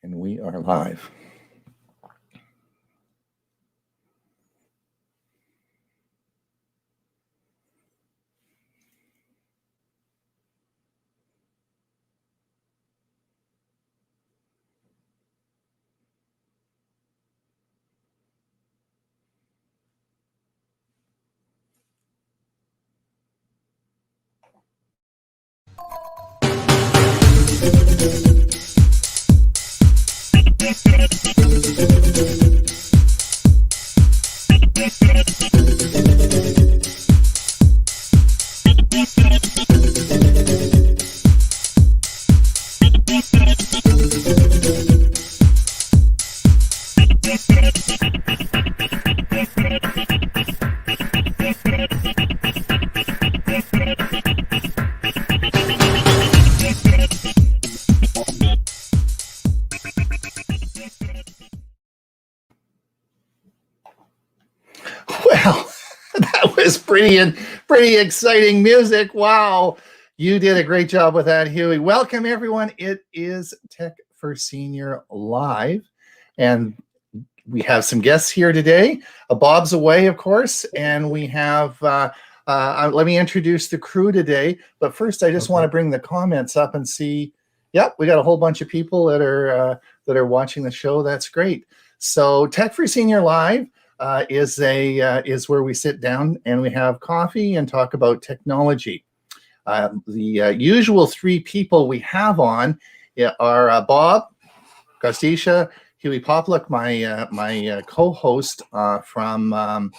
And we are live. Well, that was pretty exciting music. Wow. You did a great job with that, Hewie. Welcome, everyone. It is Tech for Senior Live, and we have some guests here today. Bob's away, of course, and we have, let me introduce the crew today. But first, I just want to bring the comments up and see. Yep, we got a whole bunch of people that are watching the show. That's great. So Tech for Senior Live is where we sit down and we have coffee and talk about technology. The usual three people we have on are Bob, Gostisha, Hewie Popluck, my co-host from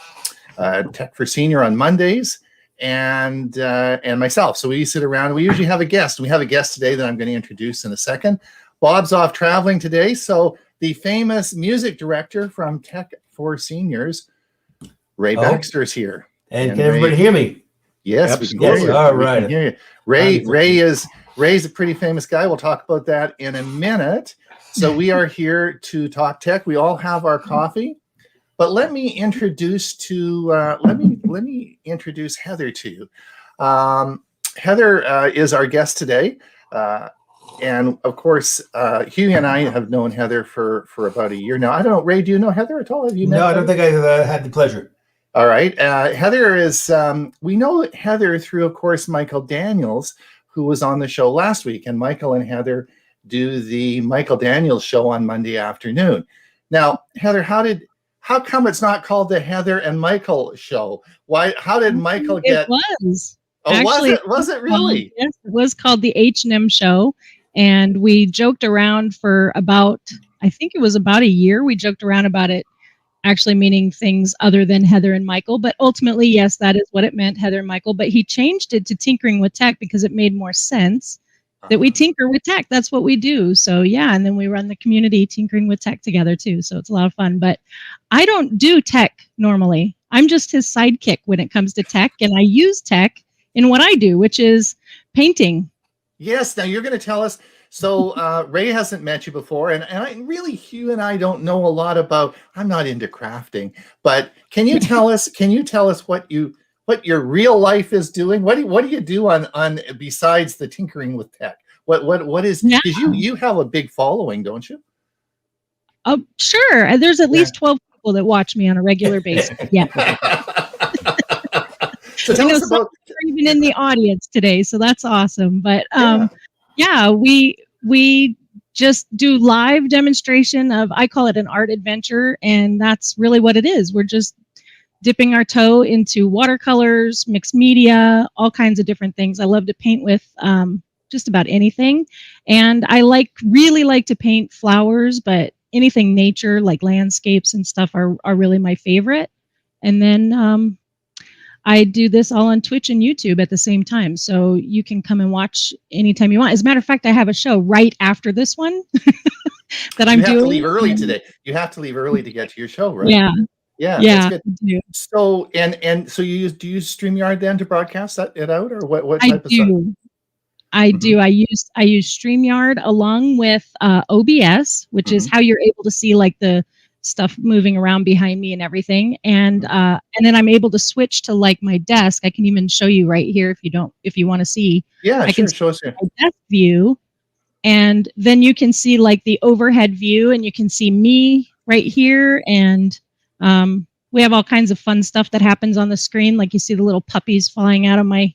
Tech for Senior on Mondays, and myself. So we sit around. We usually have a guest. We have a guest today that I'm going to introduce in a second. Bob's off traveling today, so the famous music director from Tech for Seniors, Ray Baxter, is here. And can everybody hear me? Yes, yep. We can hear you. All right. We can hear you. Ray's a pretty famous guy. We'll talk about that in a minute. So we are here to talk tech. We all have our coffee, but let me introduce Heather to you. Heather is our guest today. And of course, Hugh and I have known Heather for about a year now. I don't know, Ray, do you know Heather at all? Have you met No, I Heather? don't think I've had the pleasure. All right. Heather is, we know Heather through, of course, Michael Daniels, who was on the show last week. And Michael and Heather do the Michael Daniels show on Monday afternoon. Now, Heather, how come it's not called the Heather and Michael show? How did Michael get? It was. Oh, actually, was it really? Yes, it was called the H&M show. And we joked around for about, I think it was about a year. We joked around about it actually meaning things other than Heather and Michael. But ultimately, yes, that is what it meant, Heather and Michael. But he changed it to Tinkering with Tech because it made more sense that we tinker with tech. That's what we do. So yeah, and then we run the community Tinkering with Tech together too. So it's a lot of fun. But I don't do tech normally. I'm just his sidekick when it comes to tech. And I use tech in what I do, which is painting. Yes. Now you're going to tell us. So Ray hasn't met you before, and I really, Hugh and I don't know a lot about. I'm not into crafting, but can you tell us? Can you tell us what your real life is doing? What do you do on besides the Tinkering with Tech? What is? Because you have a big following, don't you? Oh, sure. There's at least 12 people that watch me on a regular basis. Yeah. So tell us about. Even in the audience today, so that's awesome. But yeah, we just do live demonstration of, I call it an art adventure, and that's really what it is. We're just dipping our toe into watercolors, mixed media, all kinds of different things. I love to paint with just about anything, and I really like to paint flowers, but anything nature like landscapes and stuff are really my favorite. And then I do this all on Twitch and YouTube at the same time. So you can come and watch anytime you want. As a matter of fact, I have a show right after this one that I'm doing. You have to leave early today. You have to leave early to get to your show, right? Yeah. That's good. So, so do you use StreamYard then to broadcast it out, or what type of stuff? I do. I use StreamYard along with OBS, which is how you're able to see like the stuff moving around behind me and everything, and then I'm able to switch to like my desk. I can even show you right here if you want to see. Yeah, I can show us here. my desk view, And then you can see like the overhead view, and you can see me right here. And we have all kinds of fun stuff that happens on the screen. Like you see the little puppies flying out of my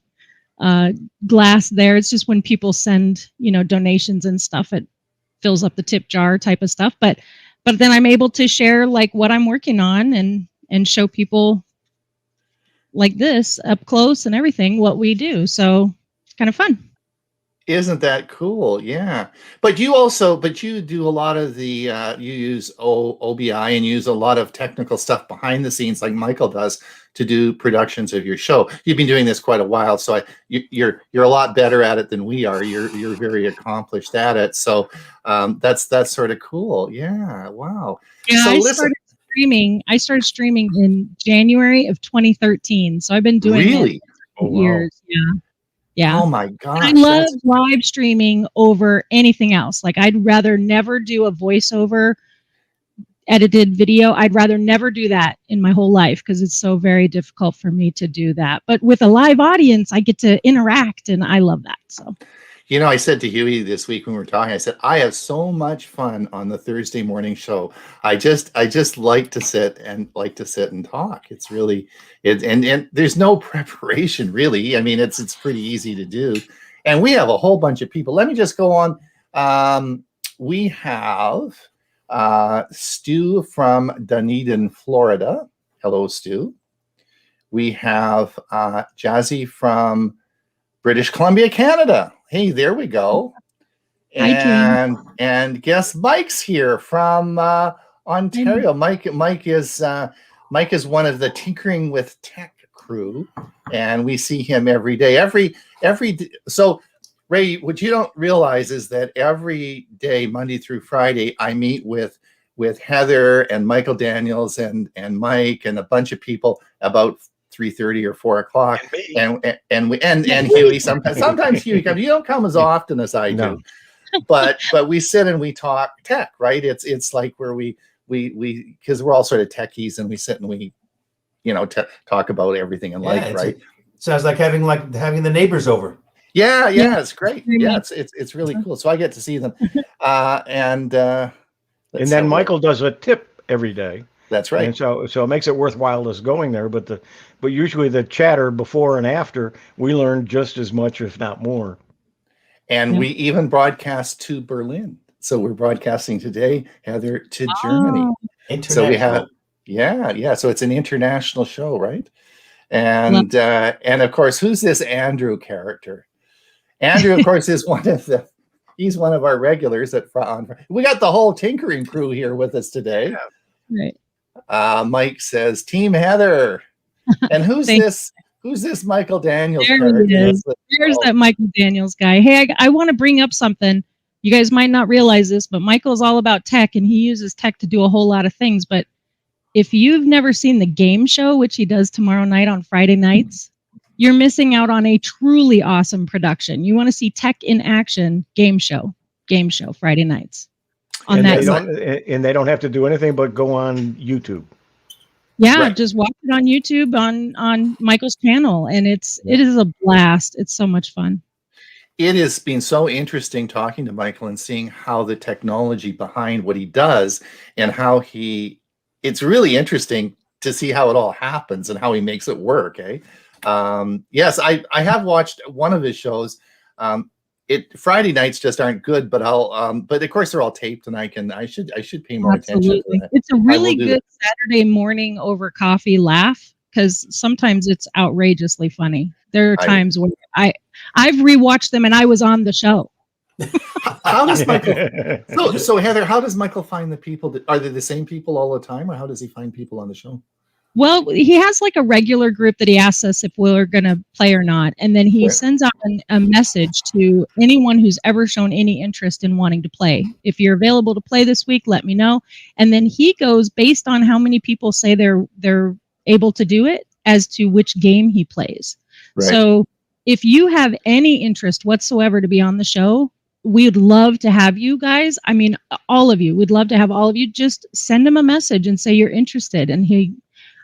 glass there. It's just when people send, donations and stuff, it fills up the tip jar type of stuff. But then I'm able to share like what I'm working on and show people like this up close and everything, what we do. So it's kind of fun. Isn't that cool? Yeah. But you do a lot of the, you use OBI and use a lot of technical stuff behind the scenes like Michael does to do productions of your show. You've been doing this quite a while, so you're a lot better at it than we are. You're very accomplished at it. So that's sort of cool. Yeah. Wow. Yeah, so I started streaming in January of 2013. So I've been doing it for years. Yeah. Yeah. Oh my gosh. I love live streaming over anything else. Like I'd rather never do a voiceover edited video. I'd rather never do that in my whole life because it's so very difficult for me to do that. But with a live audience, I get to interact, and I love that. So. I said to Hewie this week when we were talking, I said, I have so much fun on the Thursday morning show. I just like to sit and talk. It's really, and there's no preparation really. I mean, it's pretty easy to do. And we have a whole bunch of people. Let me just go on. We have Stu from Dunedin, Florida. Hello, Stu. We have Jazzy from British Columbia, Canada. Hey, there we go. And guess Mike's here from Ontario. Mike is one of the Tinkering with Tech crew, and we see him every day. So Ray, what you don't realize is that every day, Monday through Friday, I meet with Heather and Michael Daniels and Mike and a bunch of people about 3:30 or 4 o'clock, and Hewie sometimes Hewie comes. You don't come as often as I do, but we sit and we talk tech, right? It's like where we because we're all sort of techies, and we sit and we talk about everything in life, right? Sounds like having the neighbors over. Yeah, it's great. Yeah, it's really cool. So I get to see them, and then Michael does a tip every day. That's right. And so it makes it worthwhile us going there. But usually the chatter before and after, we learn just as much, if not more. And we even broadcast to Berlin. So we're broadcasting today, Heather, to Germany. So we have, so it's an international show, right? And of course, who's this Andrew character? Andrew, of course, is he's one of our regulars at we got the whole tinkering crew here with us today. Right. Mike says, Team Heather. And who's this Michael Daniels character? There's that Michael Daniels guy. Hey, I want to bring up something. You guys might not realize this, but Michael's all about tech, and he uses tech to do a whole lot of things. But if you've never seen the game show, which he does tomorrow night on Friday nights, you're missing out on a truly awesome production. You want to see tech in action, game show Friday nights. And they don't have to do anything but go on YouTube. Yeah, right. Just watch it on YouTube on Michael's channel, and it is a blast. It's so much fun. It has been so interesting talking to Michael and seeing how the technology behind what he does and how it's really interesting to see how it all happens and how he makes it work. Yes, I have watched one of his shows. Friday nights just aren't good, but but of course they're all taped, and I should pay more attention to that. It's a really good Saturday morning over coffee laugh, because sometimes it's outrageously funny. There are times when I've rewatched them and I was on the show. How does Michael? So Heather, how does Michael find the people? Are they the same people all the time, or how does he find people on the show? Well, he has like a regular group that he asks us if we're going to play or not. And then he sends out a message to anyone who's ever shown any interest in wanting to play. If you're available to play this week, let me know. And then he goes based on how many people say they're able to do it as to which game he plays. Right. So if you have any interest whatsoever to be on the show, we'd love to have you guys. I mean, all of you. We'd love to have all of you. Just send him a message and say you're interested. And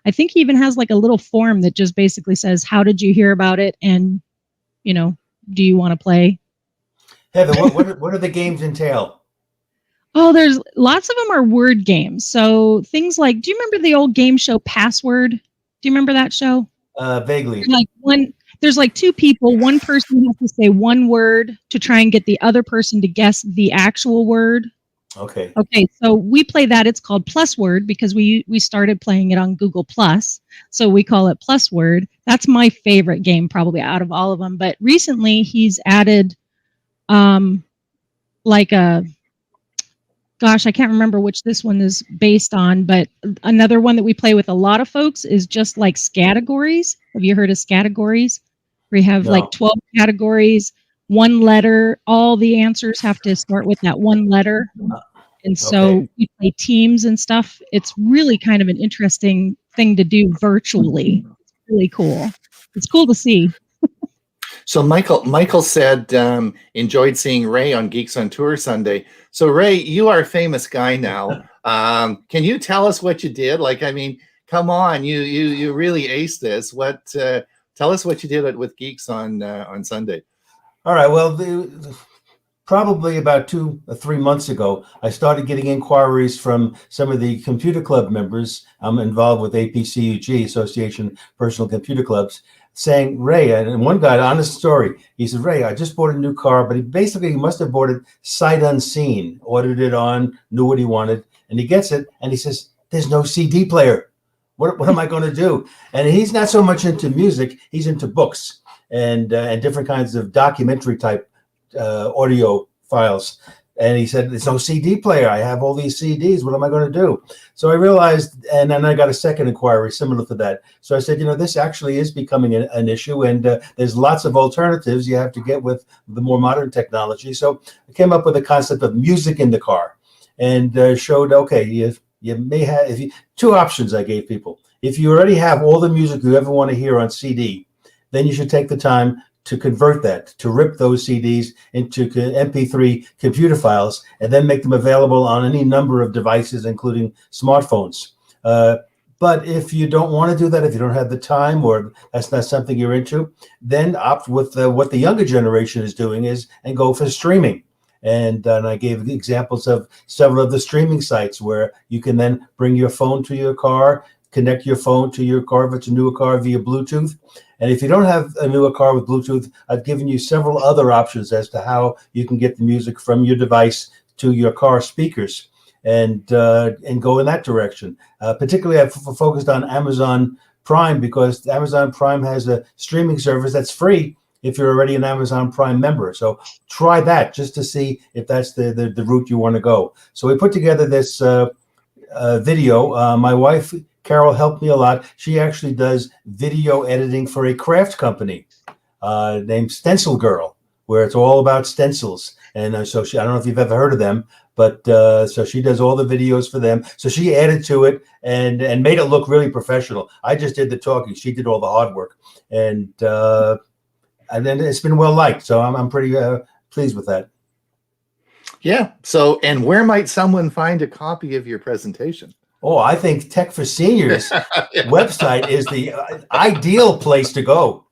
I think he even has like a little form that just basically says, how did you hear about it? And, do you want to play? Heather, what do the games entail? Oh, there's lots of them are word games. So things like, do you remember the old game show Password? Do you remember that show? Vaguely. Like there's like two people. One person has to say one word to try and get the other person to guess the actual word. Okay. Okay, so we play that. It's called Plus Word because we started playing it on Google Plus, so we call it Plus Word. That's my favorite game probably out of all of them. But recently he's added like a gosh, I can't remember which this one is based on, but another one that we play with a lot of folks is just like categories. Have you heard of categories? We have like 12 categories, one letter. All the answers have to start with that one letter. And so we play teams and stuff. It's really kind of an interesting thing to do virtually. It's really cool. It's cool to see. So Michael said enjoyed seeing Ray on Geeks on Tour Sunday. So Ray, you are a famous guy now. Can you tell us what you did? Like, I mean, come on, you really aced this. What? Tell us what you did with Geeks on Sunday. All right. Well, probably about 2 or 3 months ago, I started getting inquiries from some of the computer club members. I'm involved with APCUG, Association Personal Computer Clubs, saying, Ray, and one guy, honest story, he said, Ray, I just bought a new car, but he must have bought it sight unseen, ordered it on, knew what he wanted, and he gets it, and he says, there's no CD player. What am I going to do? And he's not so much into music, he's into books and different kinds of documentary type audio files. And he said, there's no CD player. I have all these CDs. What am I going to do? So I realized, and then I got a second inquiry similar to that. So I said, this actually is becoming an issue, and there's lots of alternatives you have to get with the more modern technology. So I came up with a concept of music in the car and showed, okay, you may have two options I gave people. If you already have all the music you ever want to hear on CD, then you should take the time to convert that, to rip those CDs into MP3 computer files, and then make them available on any number of devices, including smartphones. But if you don't want to do that, if you don't have the time, or that's not something you're into, then opt with what the younger generation is doing and go for streaming. And I gave examples of several of the streaming sites where you can then bring your phone to your car, connect your phone to your car if it's a newer car via Bluetooth. And if you don't have a newer car with Bluetooth, I've given you several other options as to how you can get the music from your device to your car speakers and go in that direction. Particularly, I've focused on Amazon Prime because Amazon Prime has a streaming service that's free if you're already an Amazon Prime member. So try that just to see if that's the route you want to go. So we put together this video. My wife, Carol, helped me a lot. She actually does video editing for a craft company named Stencil Girl, where it's all about stencils. And so I don't know if you've ever heard of them, but so she does all the videos for them. So she added to it and made it look really professional. I just did the talking. She did all the hard work. And then it's been well liked. So I'm pretty pleased with that. Yeah. So, and where might someone find a copy of your presentation? Oh, I think Tech for Seniors website is the ideal place to go.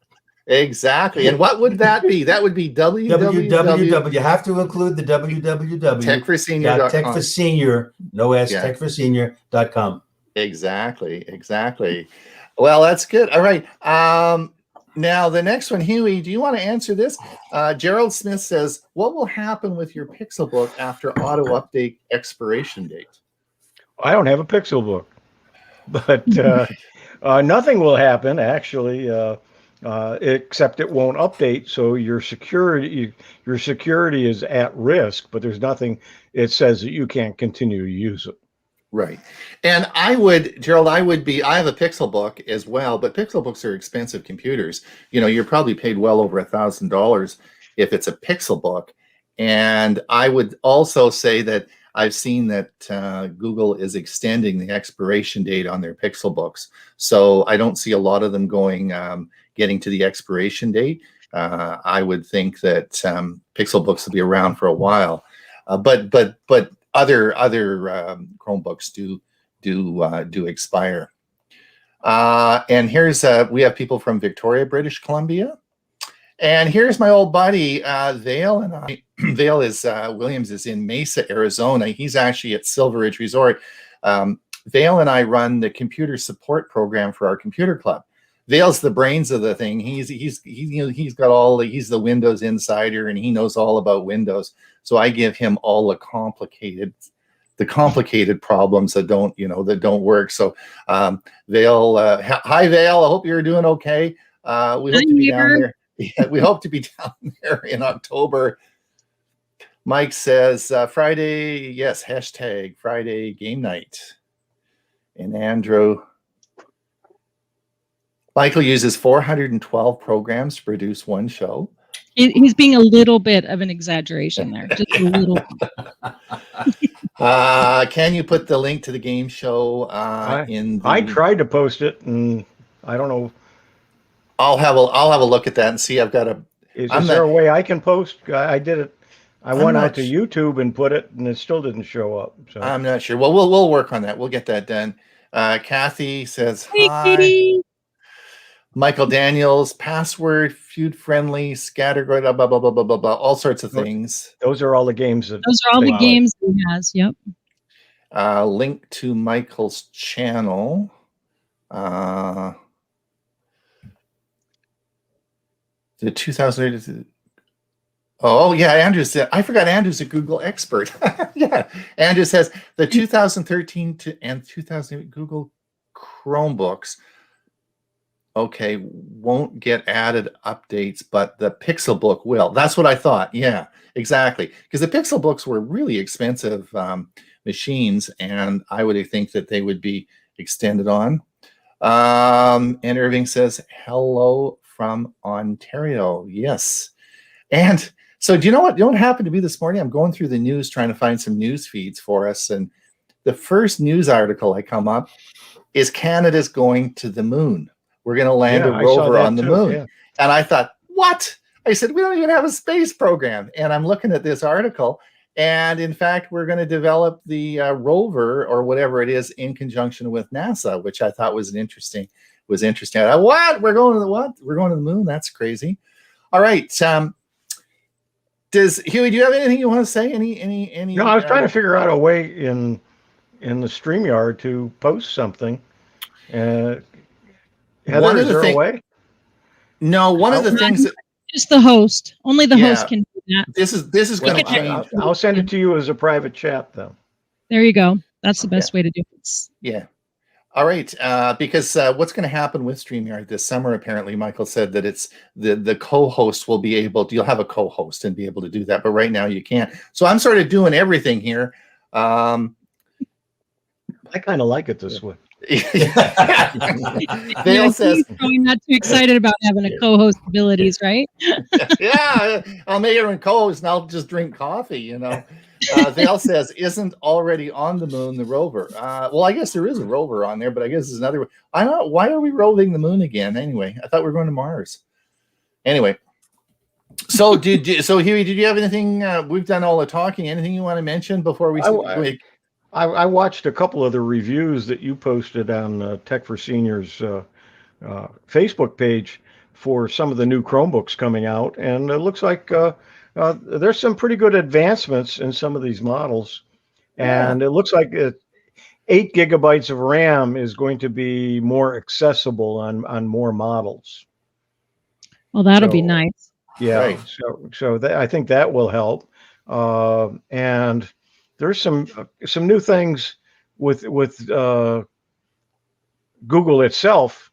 Exactly. And what would that be? That would be www. You have to include the www. techforsenior.com. Techforsenior, no S, techforsenior.com. Exactly. Well, that's good. All right. Now, the next one, Hewie, do you want to answer this? Gerald Smith says, what will happen with your Pixelbook after auto update expiration date? I don't have a Pixelbook, but nothing will happen actually, except it won't update. So your security is at risk, but there's nothing. It says that you can't continue to use it. Right. And Gerald, I have a Pixelbook as well, but Pixelbooks are expensive computers. You're probably paid well over $1,000 if it's a Pixelbook. And I would also say that I've seen that Google is extending the expiration date on their Pixelbooks. So I don't see a lot of them getting to the expiration date. I would think that Pixelbooks will be around for a while. But other Chromebooks do expire. And here's we have people from Victoria, British Columbia, And here's my old buddy, Vale, and I. Vale is Williams is in Mesa, Arizona. He's actually at Silver Ridge Resort. Vale and I run the computer support program for our computer club. Vale's the brains of the thing. He's got all he's the Windows insider, and he knows all about Windows. So I give him all the complicated problems that don't work. So Vale, hi Vale. I hope you're doing okay. We hope to be down there. Yeah, we hope to be down there in October. Mike says Friday, yes, hashtag Friday game night. And Andrew, Michael uses 412 programs to produce one show. He's being a little bit of an exaggeration there, just a little. Can you put the link to the game show in? I tried to post it, and I don't know. I'll have a look at that and see. I've got a. Is there a way I can post? I did it. I went out to YouTube and put it, and it still didn't show up. So I'm not sure. Well, we'll work on that. We'll get that done. Kathy says hi. Kitty. Michael Daniels, password, feud friendly, scattergoid, blah, blah, blah, blah, blah, blah, blah, all sorts of things. Those are all the games. Those are all the games he has. Yep. Link to Michael's channel. The 2008. Oh yeah, Andrew said. I forgot Andrew's a Google expert. Yeah, Andrew says the 2013 and 2008 Google Chromebooks. Okay, won't get added updates, but the Pixelbook will. That's what I thought. Yeah, exactly. Because the Pixelbooks were really expensive machines, and I would think that they would be extended on. And Irving says, hello from Ontario. Yes. And so do you know what? You know what happened to me this morning? I'm going through the news trying to find some news feeds for us. And the first news article I come up is Canada's going to the moon. We're going to land a rover on the moon. Yeah. And I thought, what? I said, we don't even have a space program. And I'm looking at this article. And in fact, we're going to develop the rover or whatever it is in conjunction with NASA, which I thought was interesting. I thought, what? We're going to the what? We're going to the moon? That's crazy. All right. Huey, do you have anything you want to say? Any? No, I was trying to figure out a way in the StreamYard to post something. Heather, is there a way? No, one of the things that just the host. Only the host can do that. This is going to change. I'll send it to you as a private chat, though. There you go. That's the best way to do it. Yeah. All right. Because what's going to happen with StreamYard this summer? Apparently, Michael said that it's the co-host will be able to. You'll have a co-host and be able to do that, but right now you can't. So I'm sort of doing everything here. I kind of like it this way. Vale says, probably not too excited about having a co-host abilities, right? Yeah, I'll make everyone co-host and I'll just drink coffee, Vale says, isn't already on the moon the rover? Well, I guess there is a rover on there, but I guess there's another. I don't know. Why are we roving the moon again? Anyway, I thought we were going to Mars. Anyway, so Huey, did you have anything? We've done all the talking. Anything you want to mention before we? I watched a couple of the reviews that you posted on Tech for Seniors Facebook page for some of the new Chromebooks coming out, and it looks like there's some pretty good advancements in some of these models, and it looks like 8 gigabytes of RAM is going to be more accessible on more models. Well, that'll be nice. Yeah, right. So I think that will help, and there's some new things with Google itself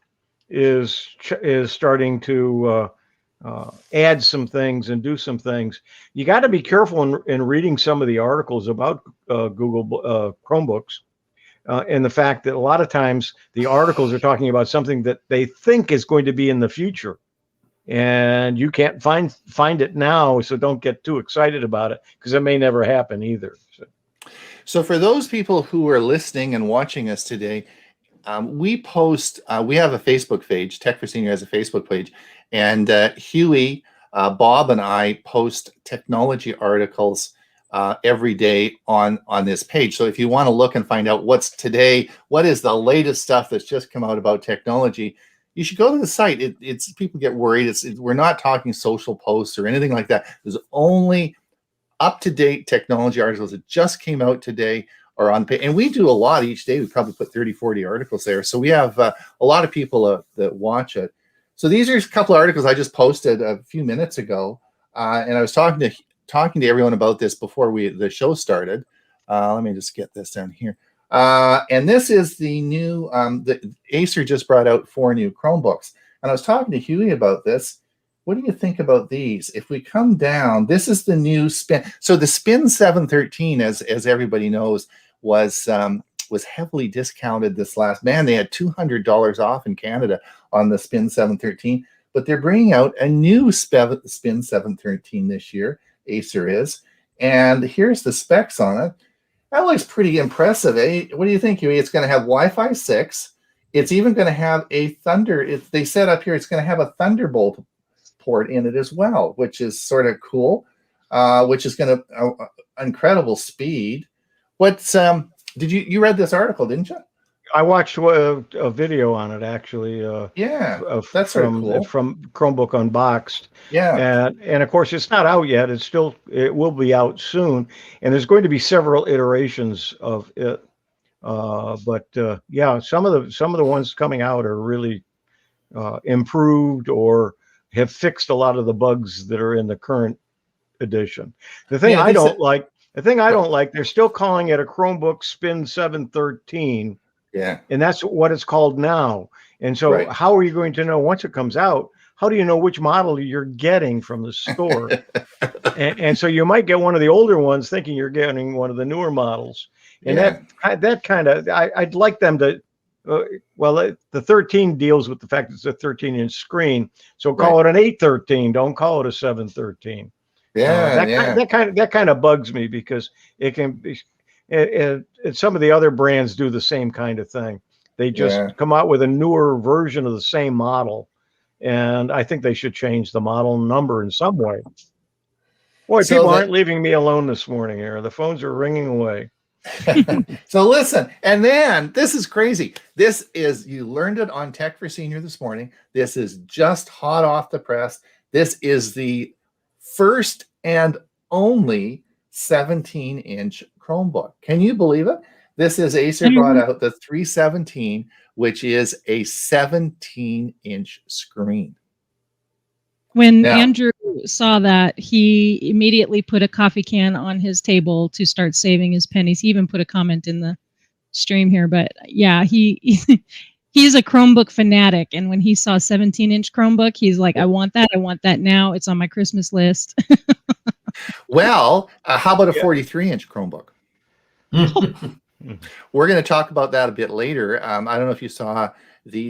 is starting to add some things and do some things. You got to be careful in reading some of the articles about Google Chromebooks, and the fact that a lot of times the articles are talking about something that they think is going to be in the future, and you can't find it now. So don't get too excited about it because it may never happen either. So for those people who are listening and watching us today, we post, we have a Facebook page, Tech for Senior has a Facebook page, and Huey, Bob, and I post technology articles every day on this page. So if you want to look and find out what's today, what is the latest stuff that's just come out about technology, you should go to the site. It's people get worried. We're not talking social posts or anything like that. There's only up-to-date technology articles that just came out today are on page. And we do a lot each day. We probably put 30, 40 articles there. So we have a lot of people that watch it. So these are a couple of articles I just posted a few minutes ago. And I was talking to everyone about this before the show started. Let me just get this down here. And this is the new, the Acer just brought out 4 new Chromebooks. And I was talking to Hewie about this. What do you think about these? If we come down, this is the new Spin. So the Spin 713, as everybody knows, was heavily discounted this last. Man, they had $200 off in Canada on the Spin 713. But they're bringing out a new Spin 713 this year. Acer is. And here's the specs on it. That looks pretty impressive, eh? What do you think, Huey? It's going to have Wi-Fi 6. It's even going to have a they said up here it's going to have a Thunderbolt port in it as well, which is sort of cool, which is going to incredible speed. What's did you read this article, didn't you? I watched a video on it actually. That's sort of cool. From Chromebook Unboxed. Yeah, and of course it's not out yet. It will be out soon, and there's going to be several iterations of it. But yeah, some of the ones coming out are really improved or have fixed a lot of the bugs that are in the current edition. The thing I don't like, they're still calling it a Chromebook Spin 713. Yeah. And that's what it's called now. And so how are you going to know once it comes out? How do you know which model you're getting from the store? and so you might get one of the older ones thinking you're getting one of the newer models. And that kind of, I'd like them to, the 13 deals with the fact that it's a 13-inch screen. So call it an 813. Don't call it a 713. That kind of bugs me because it can be, and some of the other brands do the same kind of thing. They just come out with a newer version of the same model. And I think they should change the model number in some way. Boy, so people aren't leaving me alone this morning here. The phones are ringing away. So listen, and then this is crazy. This is, you learned it on Tech for Senior this morning. This is just hot off the press. This is the first and only 17-inch Chromebook. Can you believe it? This is Acer brought out the 317, which is a 17-inch screen. When Andrew saw that, he immediately put a coffee can on his table to start saving his pennies. He even put a comment in the stream here. But yeah, he's a Chromebook fanatic. And when he saw 17-inch Chromebook, he's like, I want that. I want that now. It's on my Christmas list. Well, how about a 43-inch Chromebook? We're going to talk about that a bit later. I don't know if you saw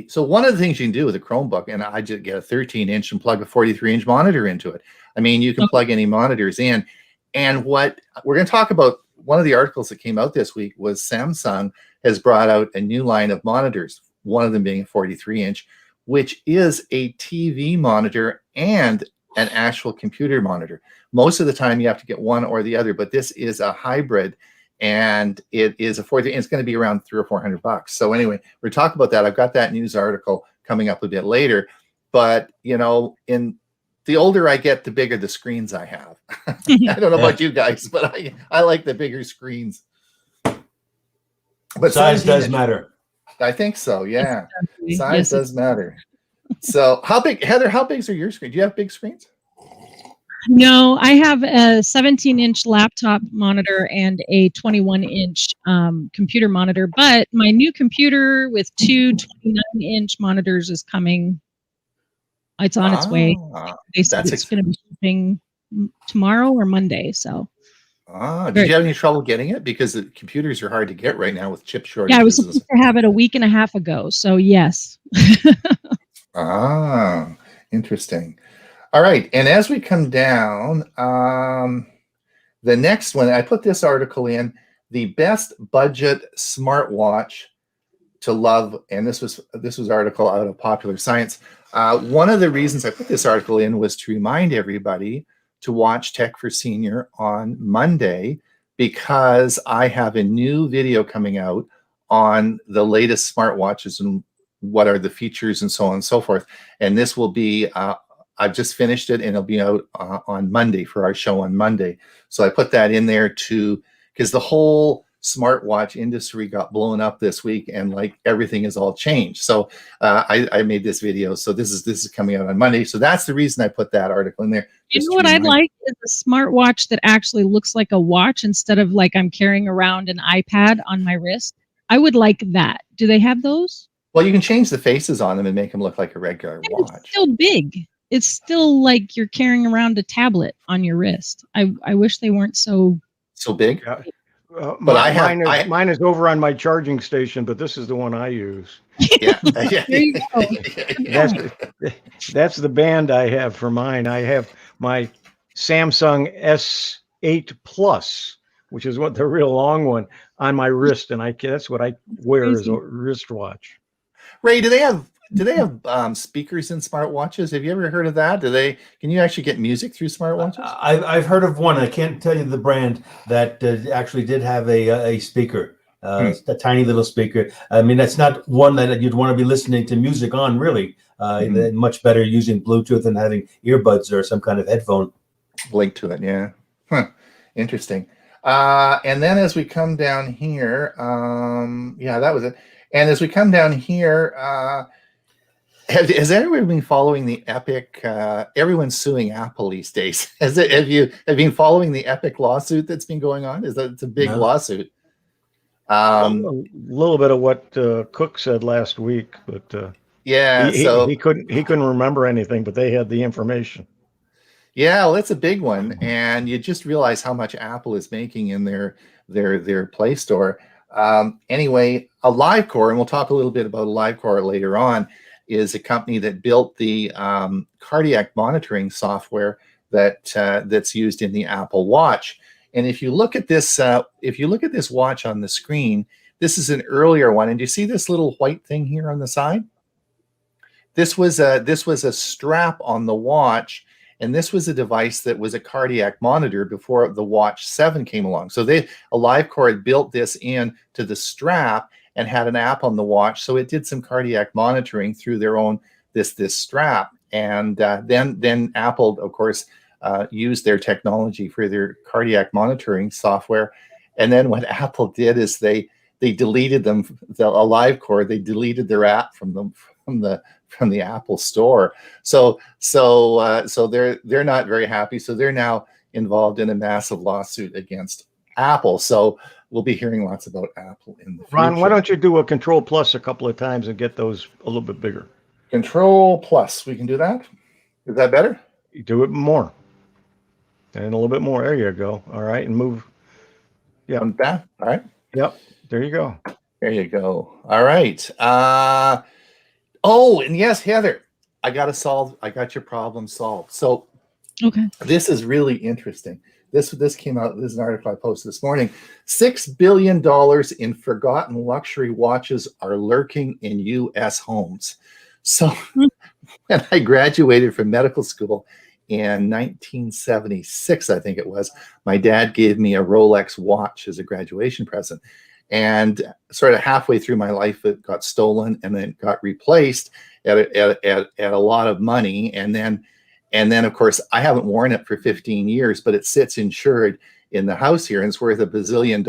so one of the things you can do with a Chromebook, and I just get a 13-inch and plug a 43-inch monitor into it. I mean, you can plug any monitors in. And what we're going to talk about, one of the articles that came out this week was Samsung has brought out a new line of monitors, one of them being a 43-inch, which is a TV monitor and an actual computer monitor. Most of the time you have to get one or the other, but this is a hybrid. And it is a 40. It's going to be around $300 or $400. So anyway, we're talking about that. I've got that news article coming up a bit later. But you know, in the older I get, the bigger the screens I have. I don't know about you guys, but I like the bigger screens. But size does matter. I think so. Yeah, size does matter. So how big, Heather? How big are your screens? Do you have big screens? No, I have a 17-inch laptop monitor and a 21-inch computer monitor, but my new computer with two 29-inch monitors is coming. It's on its way. They said it's going to be shipping tomorrow or Monday. So, did you have any trouble getting it? Because the computers are hard to get right now with chip shortages. Yeah, I was supposed to have it a week and a half ago. So yes. Interesting. All right, and as we come down, the next one, I put this article in, the best budget smartwatch to love, and this was article out of Popular Science. One of the reasons I put this article in was to remind everybody to watch Tech for Senior on Monday, because I have a new video coming out on the latest smartwatches, and what are the features and so on and so forth. And this will be, I've just finished it, and it'll be out on Monday for our show on Monday. So I put that in there because the whole smartwatch industry got blown up this week, and like everything is all changed. So I made this video. So this is coming out on Monday. So that's the reason I put that article in there. You know what I'd like is a smartwatch that actually looks like a watch instead of like I'm carrying around an iPad on my wrist. I would like that. Do they have those? Well, you can change the faces on them and make them look like a regular watch. It's still big. It's still like you're carrying around a tablet on your wrist. I wish they weren't so big. Yeah. But mine is over on my charging station, but this is the one I use. Yeah. There you go. That's the band I have for mine. I have my Samsung S8 Plus, which is what the real long one, on my wrist, and that's what I wear as a wristwatch. Ray, do they have speakers in smartwatches? Have you ever heard of that? Can you actually get music through smartwatches? I've heard of one. I can't tell you the brand that actually did have a speaker, a tiny little speaker. I mean, that's not one that you'd want to be listening to music on, really. Much better using Bluetooth and having earbuds or some kind of headphone. Link to it, yeah. Interesting. And then as we come down here, that was it. And as we come down here, has everyone been following the Epic? Everyone's suing Apple these days. Have you been following the Epic lawsuit that's been going on? It's a big lawsuit. A little bit of what Cook said last week, but he couldn't remember anything, but they had the information. Yeah, well, it's a big one, and you just realize how much Apple is making in their Play Store. Anyway, AliveCore, and we'll talk a little bit about AliveCore later on, is a company that built the cardiac monitoring software that's used in the Apple Watch. And if you look at this, watch on the screen, this is an earlier one, and you see this little white thing here on the side? This was a strap on the watch. And this was a device that was a cardiac monitor before the Watch 7 came along. So AliveCore had built this in to the strap and had an app on the watch. So it did some cardiac monitoring through their own this strap. And then Apple, of course, used their technology for their cardiac monitoring software. And then what Apple did is they deleted them, the AliveCore, they deleted their app from the Apple Store. So they're not very happy. So they're now involved in a massive lawsuit against Apple. So we'll be hearing lots about Apple in the future. Ron, why don't you do a Control Plus a couple of times and get those a little bit bigger? Control Plus, we can do that. Is that better? You do it more. And a little bit more. There you go. All right. And move. Yeah. That. All right. Yep. There you go. There you go. All right. Oh, and yes, Heather, I got your problem solved. So okay. This is really interesting. This came out, this is an article I posted this morning. $6 billion in forgotten luxury watches are lurking in U.S. homes. So when I graduated from medical school in 1976, I think it was, my dad gave me a Rolex watch as a graduation present. And sort of halfway through my life, it got stolen and then got replaced at a lot of money. And then, of course, I haven't worn it for 15 years, but it sits insured in the house here, and it's worth $1 billion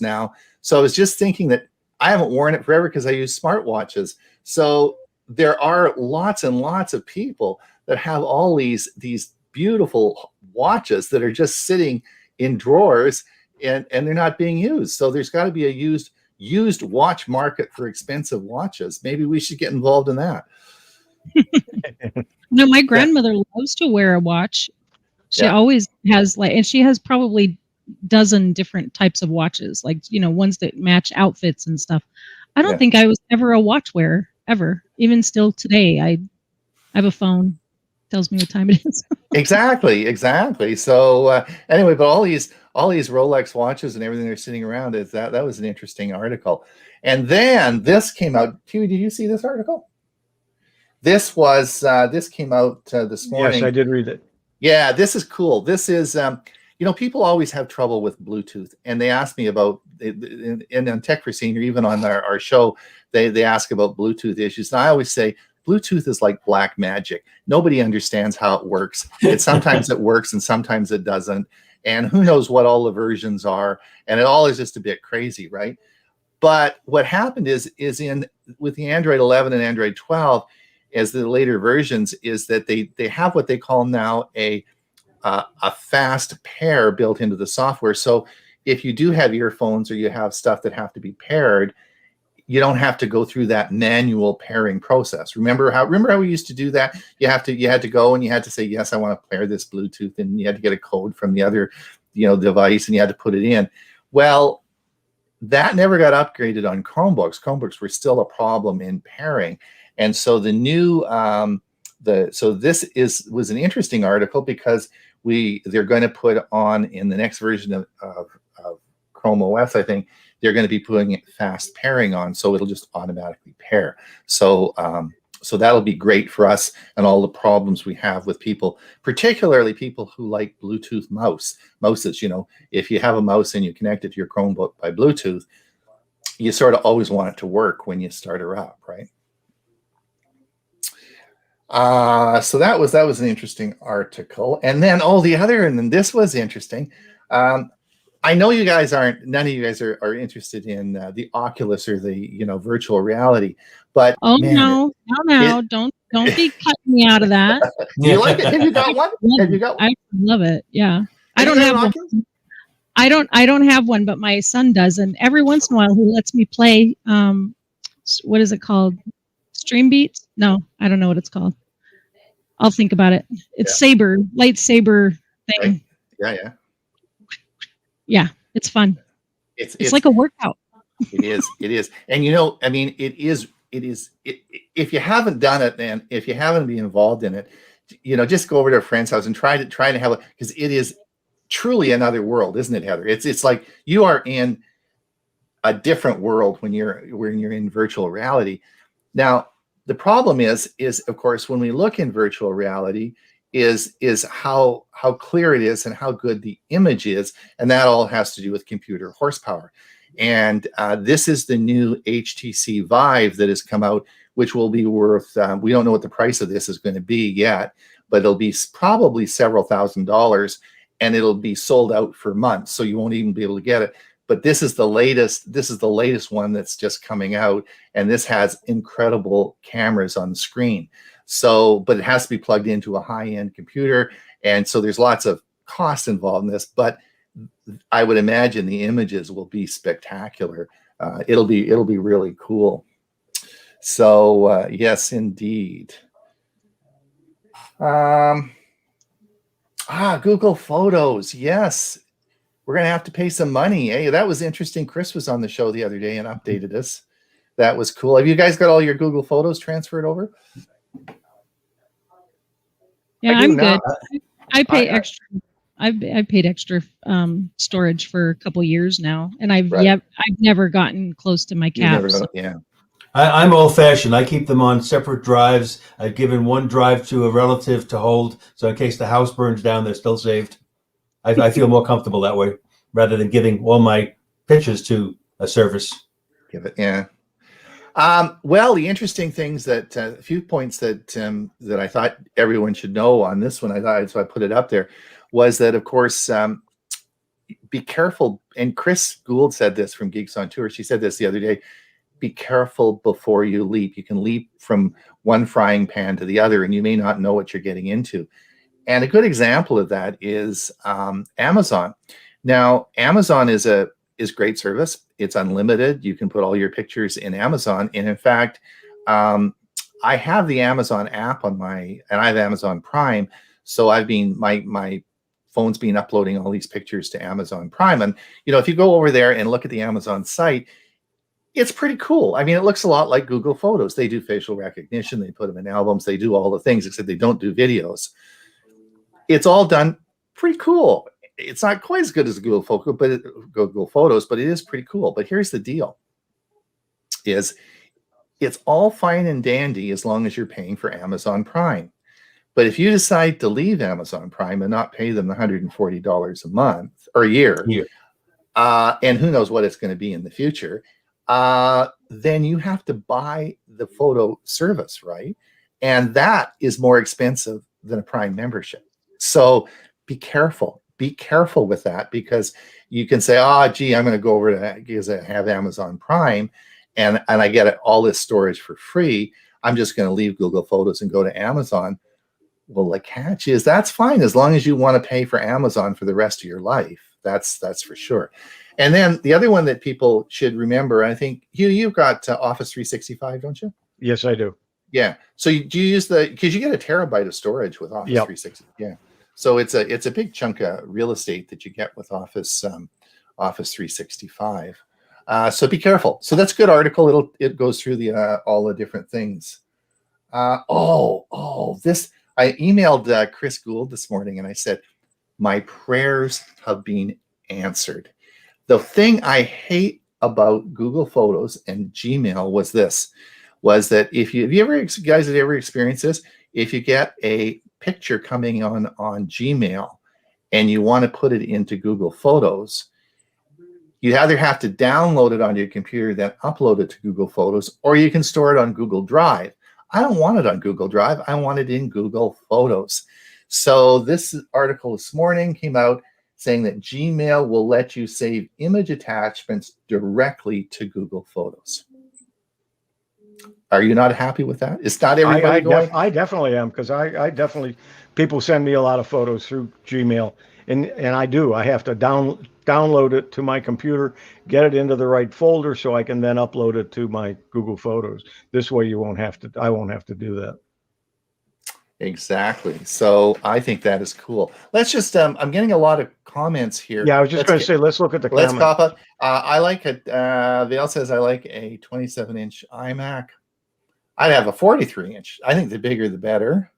now. So I was just thinking that I haven't worn it forever because I use smartwatches. So there are lots and lots of people that have all these beautiful watches that are just sitting in drawers. And they're not being used. So there's got to be a used watch market for expensive watches. Maybe we should get involved in that. No, my grandmother loves to wear a watch. She always has and she has probably dozen different types of watches, ones that match outfits and stuff. I don't think I was ever a watch wearer, ever. Even still today, I have a phone. Tells me what time it is. Exactly. So anyway, but all these Rolex watches and everything they're sitting around, that was an interesting article. And then this came out. Huey, did you see this article? This came out this morning. Yes, I did read it. Yeah, this is cool. This is people always have trouble with Bluetooth, and they ask me about, and on Tech for Senior, even on our show, they ask about Bluetooth issues. And I always say, Bluetooth is like black magic. Nobody understands how it works. Sometimes it works and sometimes it doesn't. And who knows what all the versions are. And it all is just a bit crazy, right? But what happened is with the Android 11 and Android 12, as the later versions, is that they have what they call now a fast pair built into the software. So if you do have earphones or you have stuff that have to be paired, you don't have to go through that manual pairing process. Remember how we used to do that? You had to go and you had to say, yes, I want to pair this Bluetooth, and you had to get a code from the other, device, and you had to put it in. Well, that never got upgraded on Chromebooks. Chromebooks were still a problem in pairing. And so the new, this was an interesting article, because they're going to put on, in the next version of Chrome OS, I think, they're going to be putting fast pairing on, so it'll just automatically pair. So that'll be great for us and all the problems we have with people, particularly people who like Bluetooth mouses. If you have a mouse and you connect it to your Chromebook by Bluetooth, you sort of always want it to work when you start her up, right? So that was an interesting article. And then and then this was interesting. I know you guys none of you guys are interested in the Oculus or the virtual reality, but no, don't be cutting me out of that. Do you like it? Have you got one? Have you got one? I love it. Yeah, I don't have one. I don't have one, but my son does, and every once in a while he lets me play. What is it called? Stream Beats? No, I don't know what it's called. I'll think about it. It's lightsaber thing. Right. Yeah. Yeah, it's fun. It's like a workout. It is. And it is. If you haven't done it, then if you haven't been involved in it, just go over to a friend's house and try to have it, because it is truly another world, isn't it, Heather? It's like you are in a different world when you're in virtual reality. Now, the problem is of course, when we look in virtual reality, is how clear it is and how good the image is, and that all has to do with computer horsepower. And this is the new HTC Vive that has come out, which will be worth, we don't know what the price of this is going to be yet, but it'll be probably several $1,000s, and it'll be sold out for months, so you won't even be able to get it. But this is the latest one that's just coming out, and this has incredible cameras on the screen. So, but it has to be plugged into a high-end computer, and so there's lots of cost involved in this, but I would imagine the images will be spectacular. It'll be really cool. So yes, indeed. Google Photos. Yes, we're gonna have to pay some money. Hey, that was interesting. Chris was on the show the other day and updated us. That was cool. Have you guys got all your Google Photos transferred over? Yeah, I'm good. I pay extra. I've paid extra storage for a couple years now, and I've never gotten close to my cap. I'm old-fashioned. I keep them on separate drives. I've given one drive to a relative to hold, so in case the house burns down, they're still saved. I feel more comfortable that way, rather than giving all my pictures to a service. Well, the interesting things that a few points that I thought everyone should know on this one, so I put it up there, was that, of course, be careful. And Chris Gould said this from Geeks on Tour. She said this the other day. Be careful before you leap. You can leap from one frying pan to the other, and you may not know what you're getting into. And a good example of that is Amazon. Now, Amazon is great service. It's unlimited. You can put all your pictures in Amazon. And in fact, I have the Amazon app on and I have Amazon Prime. So my phone's been uploading all these pictures to Amazon Prime. And, if you go over there and look at the Amazon site, it's pretty cool. I mean, it looks a lot like Google Photos. They do facial recognition. They put them in albums. They do all the things, except they don't do videos. It's all done pretty cool. It's not quite as good as Google Photos, but it is pretty cool. But here's the deal: it's all fine and dandy as long as you're paying for Amazon Prime. But if you decide to leave Amazon Prime and not pay them the $140 a month or a year, and who knows what it's going to be in the future, then you have to buy the photo service, right? And that is more expensive than a Prime membership. So be careful. Be careful with that, because you can say, oh, gee, I'm going to go over to that because I have Amazon Prime and I get all this storage for free. I'm just going to leave Google Photos and go to Amazon. Well, the catch is that's fine as long as you want to pay for Amazon for the rest of your life. That's for sure. And then the other one that people should remember, I think, Hugh, you've got Office 365, don't you? Yes, I do. Yeah. So do you use because you get a terabyte of storage with Office 365? Yeah. So it's a big chunk of real estate that you get with Office 365. So be careful. So that's a good article. It goes through the all the different things. This I emailed Chris Gould this morning and I said, my prayers have been answered. The thing I hate about Google Photos and Gmail was that if you guys have ever experienced this, if you get a picture coming on Gmail and you want to put it into Google Photos, you either have to download it onto your computer, then upload it to Google Photos, or you can store it on Google Drive. I don't want it on Google Drive. I want it in Google Photos. So this article this morning came out saying that Gmail will let you save image attachments directly to Google Photos. Are you not happy with that? It's not everybody going? I definitely am, because I definitely, people send me a lot of photos through Gmail, and I do. I have to download it to my computer, get it into the right folder so I can then upload it to my Google Photos. This way I won't have to do that. Exactly. So I think that is cool. Let's just, I'm getting a lot of comments here. Yeah, I was just going to say, let's look at the comments. comments. Let's pop up. I like it. Vale says, I like a 27-inch iMac. I'd have a 43-inch. I think the bigger, the better.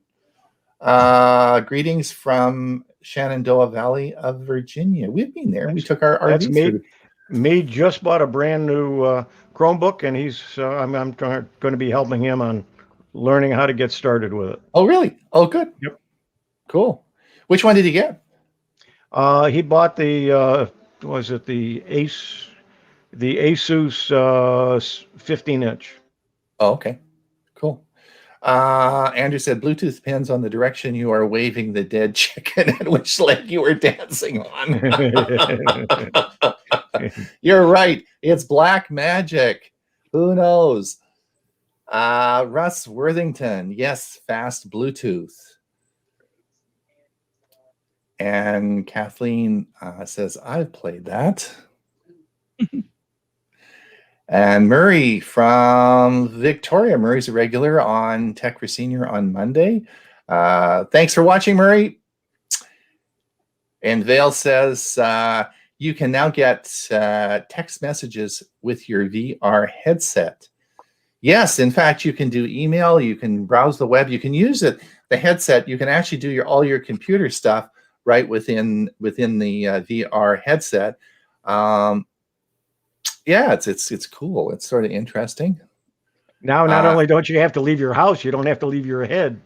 Greetings from Shenandoah Valley of Virginia. We've been there. We took our RV. Me just bought a brand new Chromebook, and I'm going to be helping him on learning how to get started with it. Oh, really? Oh, good. Yep. Cool. Which one did he get? He bought the Asus 15-inch. Oh, okay. Cool. Andrew said, Bluetooth depends on the direction you are waving the dead chicken and which leg you were dancing on. You're right. It's black magic. Who knows? Russ Worthington. Yes, fast Bluetooth. And Kathleen says, I've played that. And Murray from Victoria. Murray's a regular on Tech for Senior on Monday. Thanks for watching, Murray. And Vale says, you can now get text messages with your VR headset. Yes, in fact, you can do email. You can browse the web. You can use the headset. You can actually do all your computer stuff right within the VR headset. Yeah, it's cool. It's sort of interesting. Now, not only don't you have to leave your house, you don't have to leave your head.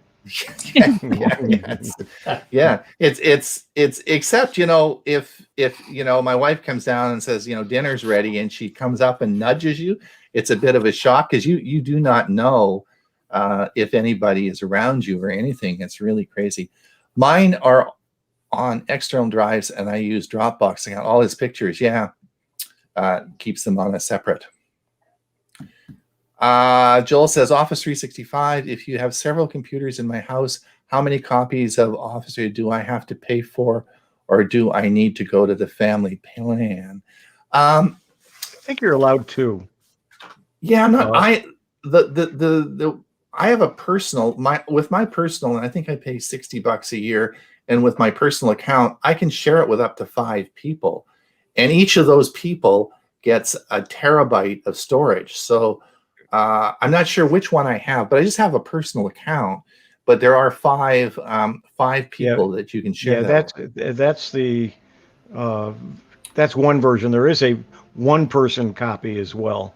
Yeah. It's except, if my wife comes down and says, dinner's ready, and she comes up and nudges you, it's a bit of a shock because you do not know if anybody is around you or anything. It's really crazy. Mine are on external drives, and I use Dropbox. I got all his pictures. Yeah. Keeps them on a separate. Joel says, Office 365, if you have several computers in my house, how many copies of Office do I have to pay for, or do I need to go to the family plan? I think you're allowed to. Yeah, I'm not. I have a personal, with my personal, and I think I pay $60 a year, and with my personal account, I can share it with up to 5 people. And each of those people gets a terabyte of storage. So I'm not sure which one I have, but I just have a personal account. But there are 5 people that you can share. Yeah, that's one version. There is a one-person copy as well.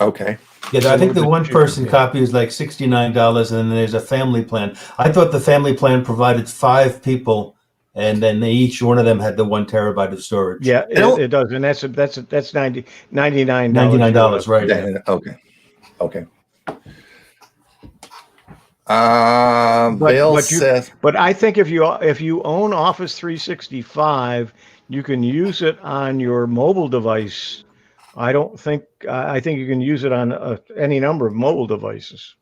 Okay. Yeah, I think the little one bit cheaper, person yeah. copy is like $69, and then there's a family plan. I thought the family plan provided 5 people, and then each one of them had the 1 terabyte of storage. Yeah, I don't. it does, and that's $99 $99, US. right? Yeah. Yeah. Okay. Okay. But Bill but you says, but I think if you own Office 365, you can use it on your mobile device. I think you can use it on any number of mobile devices.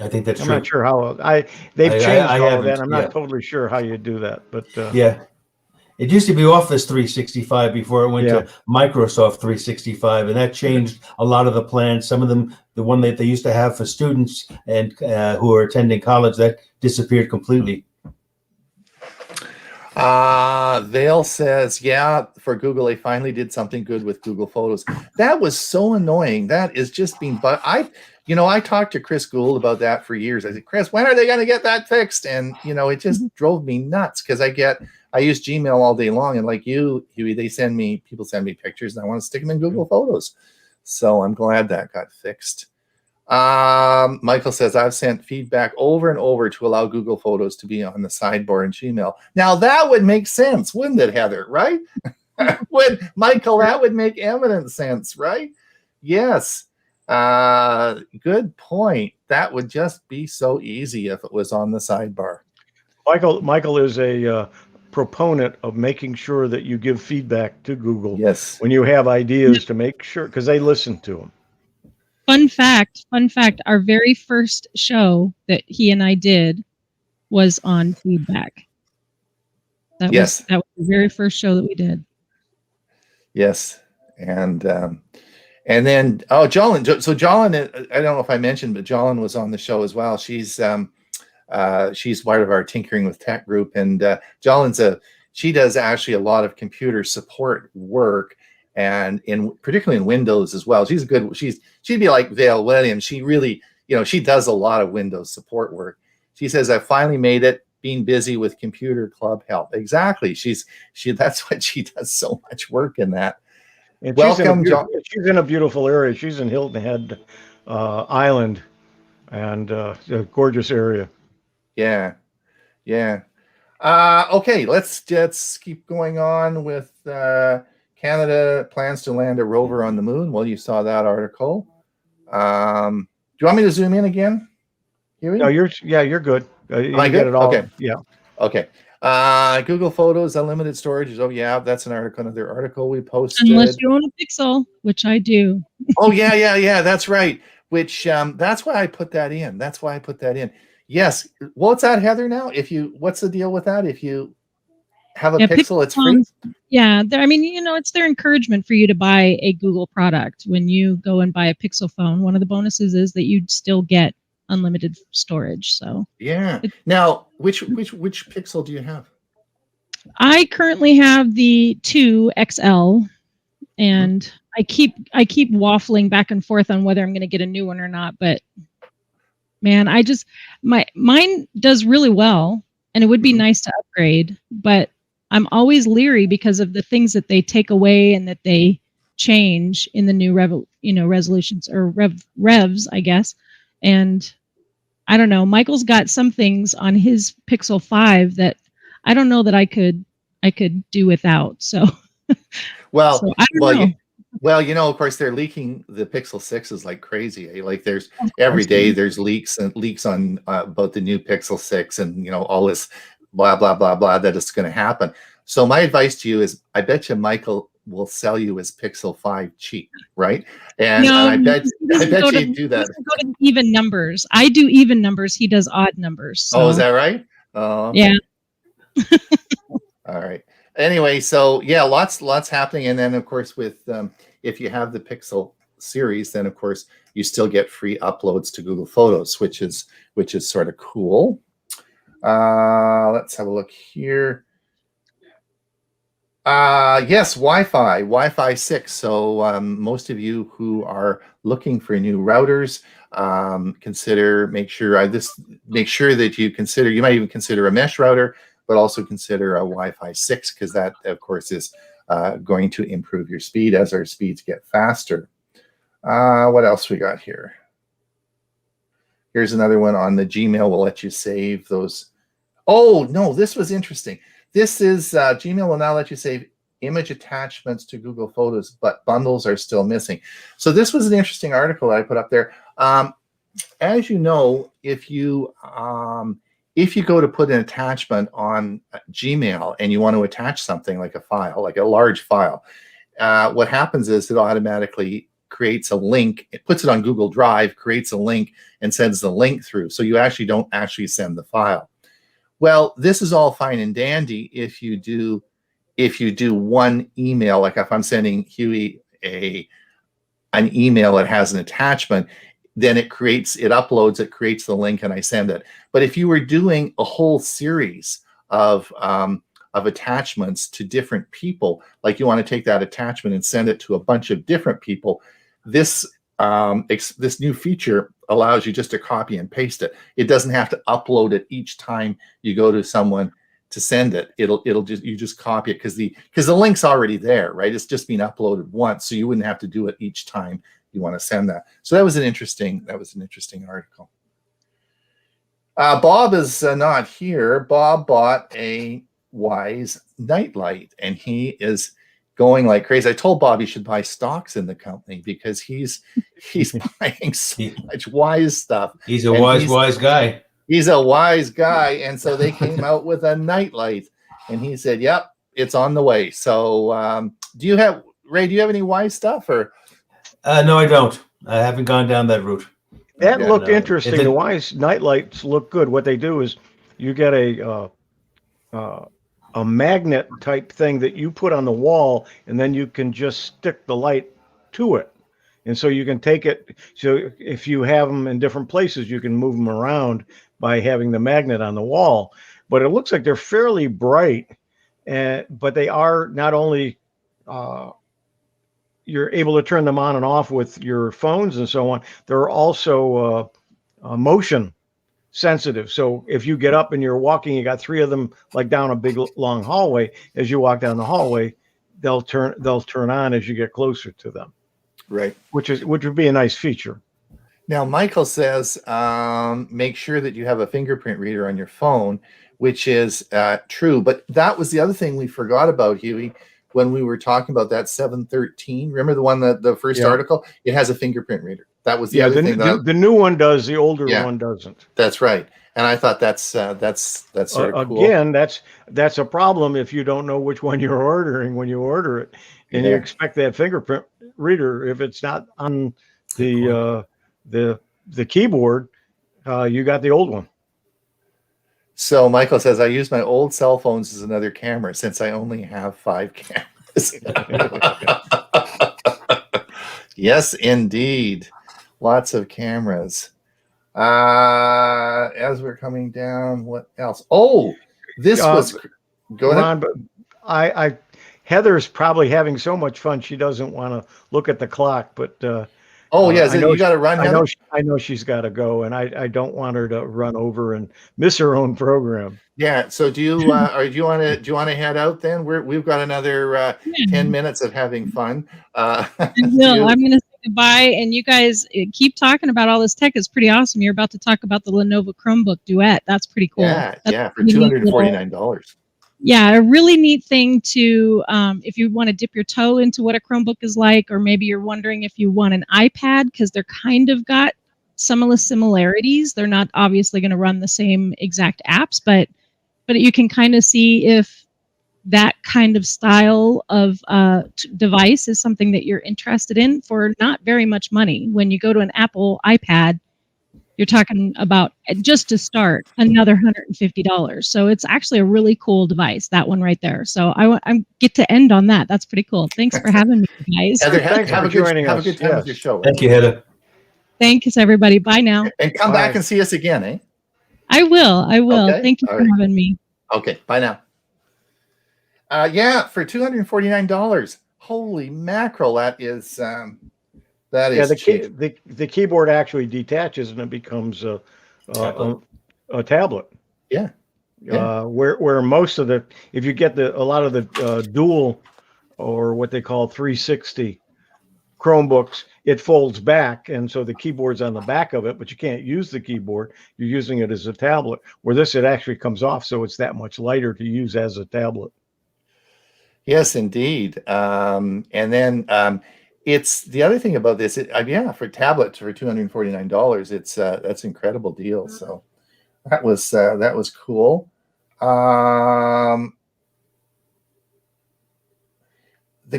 I think that's I'm true. not sure how they've changed I all of that. haven't. I'm Yeah. not totally sure how you do that, but Yeah. It used to be Office 365 before it went yeah. to Microsoft 365, and that changed a lot of the plans. Some of them, the one that they used to have for students and who are attending college, that disappeared completely. Vale says, yeah, for Google, they finally did something good with Google Photos. That was so annoying. That is just being, but I talked to Chris Gould about that for years. I said, Chris, when are they going to get that fixed? And, it just drove me nuts because I use Gmail all day long. And like you, Huey, people send me pictures and I want to stick them in Google Photos. So I'm glad that got fixed. Michael says, I've sent feedback over and over to allow Google Photos to be on the sidebar in Gmail. Now that would make sense, wouldn't it, Heather? Right? Michael, that would make eminent sense, right? Yes. Good point. That would just be so easy if it was on the sidebar. Michael is a proponent of making sure that you give feedback to Google when you have ideas to make sure, because they listen to them. Fun fact, our very first show that he and I did was on feedback. That was the very first show that we did. Yes. And then Jolyn. So Jolyn, I don't know if I mentioned, but Jolyn was on the show as well. She's part of our Tinkering with Tech group, and she does actually a lot of computer support work, and particularly in Windows as well. She'd be like Vale Williams. She really, she does a lot of Windows support work. She says, I finally made it. Being busy with Computer Club help. Exactly. That's what she does, so much work in that. And welcome, John. She's in a beautiful area. She's in Hilton Head Island, and a gorgeous area. Yeah. Okay, let's keep going on with Canada plans to land a rover on the moon. Well, you saw that article. Do you want me to zoom in again, Huey? No, you're good. You get it all. Okay. Yeah. Okay. Google Photos, unlimited storage. Oh yeah, that's another article we posted. Unless you own a Pixel, which I do. Oh yeah, that's right. Which that's why I put that in. Yes. What's that, Heather? Now, what's the deal with that? If you have a Pixel, it's free. Yeah, it's their encouragement for you to buy a Google product. When you go and buy a Pixel phone, one of the bonuses is that you'd still get unlimited storage. So yeah. Now, which Pixel do you have? I currently have the 2 XL, and I keep waffling back and forth on whether I'm going to get a new one or not. But man, mine does really well, and it would be nice to upgrade. But I'm always leery because of the things that they take away and that they change in the new resolutions or revs, I guess. And I don't know. Michael's got some things on his Pixel 5 that I don't know that I could do without. So, well, I don't know. Of course, they're leaking the Pixel 6s like crazy. Like there's every day there's leaks on about the new Pixel 6 and all this blah blah blah blah that is going to happen. So my advice to you is, I bet you Michael will sell you his Pixel 5 cheap, right? And I bet you do that. Go to even numbers. I do even numbers. He does odd numbers. So. Oh, is that right? Okay. Yeah. All right. Anyway, so yeah, lots happening, and then of course with if you have the Pixel series, then of course you still get free uploads to Google Photos, which is sort of cool. Let's have a look here. Yes, Wi-Fi 6. So most of you who are looking for new routers, make sure that you consider. You might even consider a mesh router, but also consider a Wi-Fi 6, because that, of course, is going to improve your speed as our speeds get faster. What else we got here? Here's another one on the Gmail. Will let you save those. Oh, no, this was interesting. This is Gmail will now let you save image attachments to Google Photos, but bundles are still missing. So this was an interesting article that I put up there. As you know, if you go to put an attachment on Gmail and you want to attach something like a file, like a large file, what happens is it automatically creates a link. It puts it on Google Drive, creates a link, and sends the link through. So you actually don't actually send the file. Well, this is all fine and dandy if you do one email. Like if I'm sending Hewie an email that has an attachment, then it uploads, it creates the link, and I send it. But if you were doing a whole series of attachments to different people, like you want to take that attachment and send it to a bunch of different people, this new feature allows you just to copy and paste it. It doesn't have to upload it each time you go to someone to send it. You just copy it because the link's already there, right? It's just being uploaded once, so you wouldn't have to do it each time you want to send that. So that was an interesting article. Bob is not here. Bob bought a Wise nightlight, and he is going like crazy. I told Bob he should buy stocks in the company because he's buying so much Wise stuff. He's a wise guy. He's a wise guy, and so they came out with a nightlight, and he said, "Yep, it's on the way." So, do you have any Wise stuff or? No, I don't. I haven't gone down that route. That looked interesting. The Wise nightlights look good. What they do is you get a magnet type thing that you put on the wall, and then you can just stick the light to it. And so you can take it. So if you have them in different places, you can move them around by having the magnet on the wall. But it looks like they're fairly bright, but they are not only you're able to turn them on and off with your phones and so on. They're also motion sensitive. So if you get up and you're walking, you got three of them like down a big long hallway. As you walk down the hallway, they'll turn on as you get closer to them. Right. Which would be a nice feature. Now, Michael says, make sure that you have a fingerprint reader on your phone, which is true. But that was the other thing we forgot about, Hewie, when we were talking about that 713. Remember the one the first article? It has a fingerprint reader. That was the other thing. The new one does. The older one doesn't. That's right. And I thought that's sort of cool. Again, that's a problem if you don't know which one you're ordering when you order it, and you expect that fingerprint reader. If it's not on the keyboard, you got the old one. So Michael says, I use my old cell phones as another camera since I only have 5 cameras. Yes, indeed. Lots of cameras. As we're coming down, what else? Oh, this was go ahead. Ron, but Heather's probably having so much fun she doesn't want to look at the clock, but you got to run. I know she's got to go, and I don't want her to run over and miss her own program. Yeah. So do you or do you want to head out then? We've got another 10 minutes of having fun. I will. I'm going to say goodbye, and you guys keep talking about all this tech. It's pretty awesome. You're about to talk about the Lenovo Chromebook Duet. That's pretty cool. Yeah, for $249. Yeah, a really neat thing to, if you want to dip your toe into what a Chromebook is like, or maybe you're wondering if you want an iPad, because they're kind of got some of the similarities. They're not obviously going to run the same exact apps, but you can kind of see if that kind of style of device is something that you're interested in for not very much money. When you go to an Apple iPad, you're talking about, just to start, another $150. So it's actually a really cool device, that one right there. So I get to end on that. That's pretty cool. Thanks for having me, guys. Heather, have a good time with your show. Thank you, Heather. Thanks, everybody. Bye now. And come back and see us again, eh? I will. Okay. Thank you for having me. Okay, bye now. For $249. Holy mackerel, that is cheap. The keyboard actually detaches and it becomes a tablet. Yeah. Where most of if you get a lot of the dual or what they call 360 Chromebooks, it folds back, and so the keyboard's on the back of it, but you can't use the keyboard. You're using it as a tablet. Where this, it actually comes off, so it's that much lighter to use as a tablet. Yes, indeed. And then it's the other thing about this. Yeah, for tablets for $249, it's that's an incredible deal. So that was cool.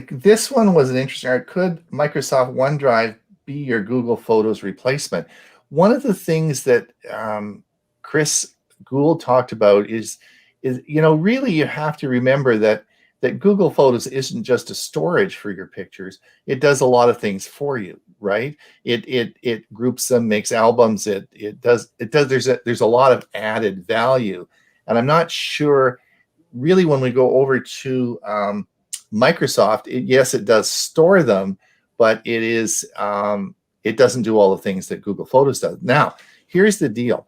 This one was an interesting. Could Microsoft OneDrive be your Google Photos replacement? One of the things that Chris Gould talked about is really you have to remember that Google Photos isn't just a storage for your pictures. It does a lot of things for you, right? It groups them, makes albums. It does. There's a lot of added value, and I'm not sure really when we go over to Microsoft. Yes, it does store them, but it doesn't do all the things that Google Photos does. Now, here's the deal: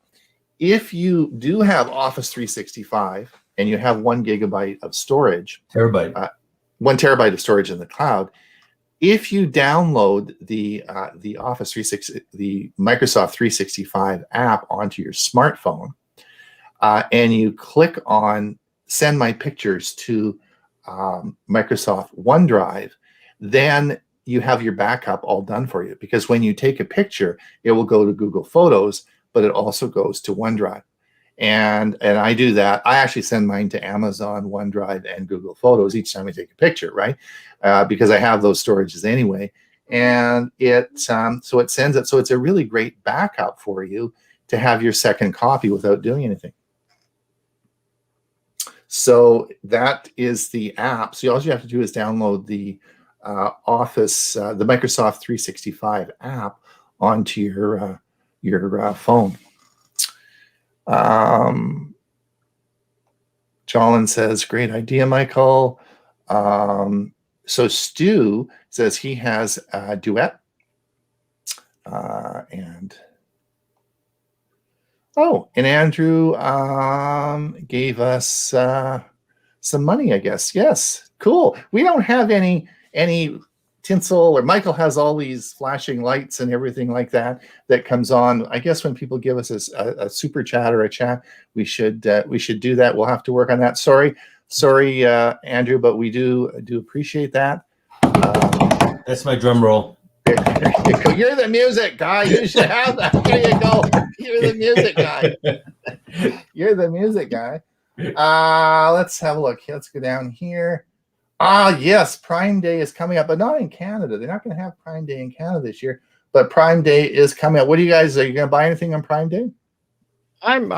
if you do have Office 365 and you have 1 gigabyte of storage, 1 terabyte of storage in the cloud, if you download the Microsoft 365 app onto your smartphone, and you click on Send My Pictures to Microsoft OneDrive, then you have your backup all done for you. Because when you take a picture, it will go to Google Photos, but it also goes to OneDrive. And I do that. I actually send mine to Amazon, OneDrive, and Google Photos each time I take a picture, right? Because I have those storages anyway. And so it sends it. So it's a really great backup for you to have your second copy without doing anything. So that is the app. So all you have to do is download the Office, the Microsoft 365 app onto your phone. Jolin says, great idea, Michael. So Stu says he has a Duet. And Andrew gave us some money, I guess. Yes, cool. We don't have any tinsel, or Michael has all these flashing lights and everything like that comes on. I guess when people give us a super chat or a chat, we should do that. We'll have to work on that. Sorry, Andrew, but we do appreciate that. That's my drum roll. You're the music guy. You should have that. There you go. You're the music guy. You're the music guy. Let's have a look. Let's go down here. Yes, Prime Day is coming up, but not in Canada. They're not going to have Prime Day in Canada this year, but Prime Day is coming up. What do you guys, are you going to buy anything on Prime Day? I'm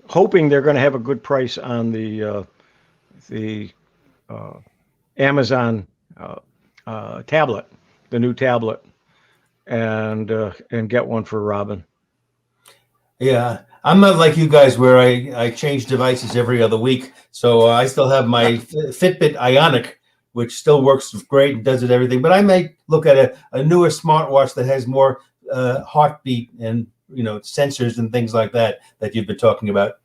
hoping they're going to have a good price on the Amazon tablet, the new tablet, and get one for Robin. Yeah, I'm not like you guys where I change devices every other week. So I still have my Fitbit Ionic, which still works great and does it everything. But I may look at a newer smartwatch that has more heartbeat and sensors and things like that you've been talking about.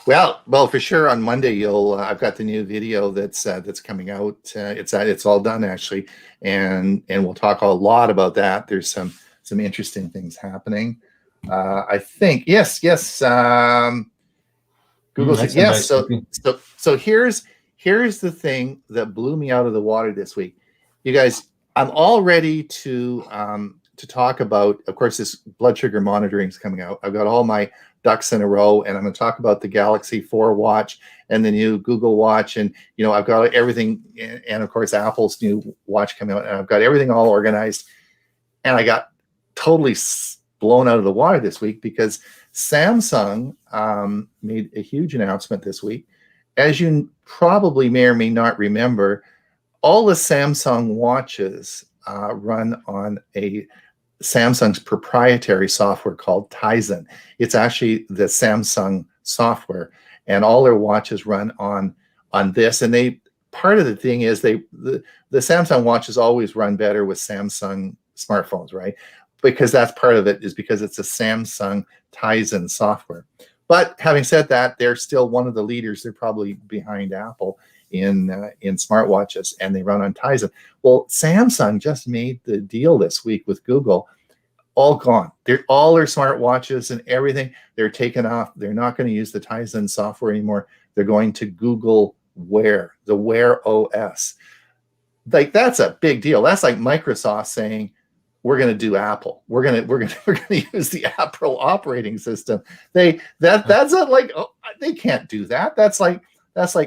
Well, for sure on Monday I've got the new video that's coming out. It's all done actually, and we'll talk a lot about that. There's some interesting things happening. I think yes. Google said yes. Nice so here's the thing that blew me out of the water this week, you guys. I'm all ready to talk about. Of course, this blood sugar monitoring is coming out. I've got all my ducks in a row, and I'm going to talk about the Galaxy 4 watch and the new Google watch, and I've got everything, and of course Apple's new watch coming out, and I've got everything all organized, and I got totally blown out of the water this week because Samsung made a huge announcement this week. As you probably may or may not remember, all the Samsung watches run on Samsung's proprietary software called Tizen. It's actually the Samsung software, and all their watches run on this. And part of the thing is the Samsung watches always run better with Samsung smartphones, right? Because that's part of it, is because it's a Samsung Tizen software. But having said that, they're still one of the leaders. They're probably behind Apple smartwatches, and they run on Tizen. Well, Samsung just made the deal this week with Google. All gone. All their smartwatches and everything, they're taken off. They're not going to use the Tizen software anymore. They're going to Google Wear, the Wear OS. Like, that's a big deal. That's like Microsoft saying, we're going to do Apple. We're going to use the Apple operating system. That's not like, oh, they can't do that. That's like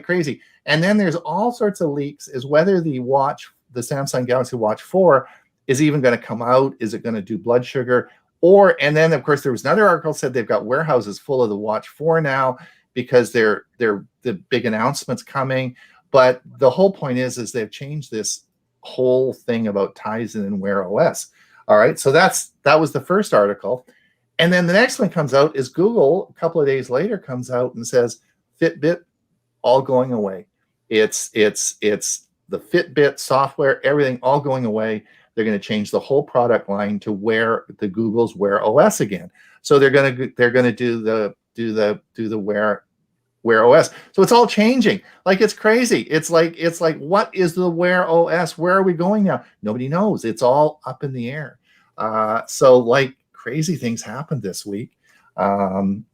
crazy. And then there's all sorts of leaks as whether the Samsung Galaxy Watch 4 is even going to come out. Is it going to do blood sugar? And then of course there was another article said they've got warehouses full of the Watch 4 now because they're the big announcements coming. But the whole point is they've changed this whole thing about Tizen and Wear OS. All right, so that was the first article. And then the next one comes out is Google, a couple of days later, comes out and says Fitbit all going away. It's the Fitbit software, everything all going away. They're going to change the whole product line to Google's Wear OS again. So they're going to do the Wear OS. So it's all changing. Like, it's crazy. It's like what is the Wear OS? Where are we going now? Nobody knows. It's all up in the air. So like crazy things happened this week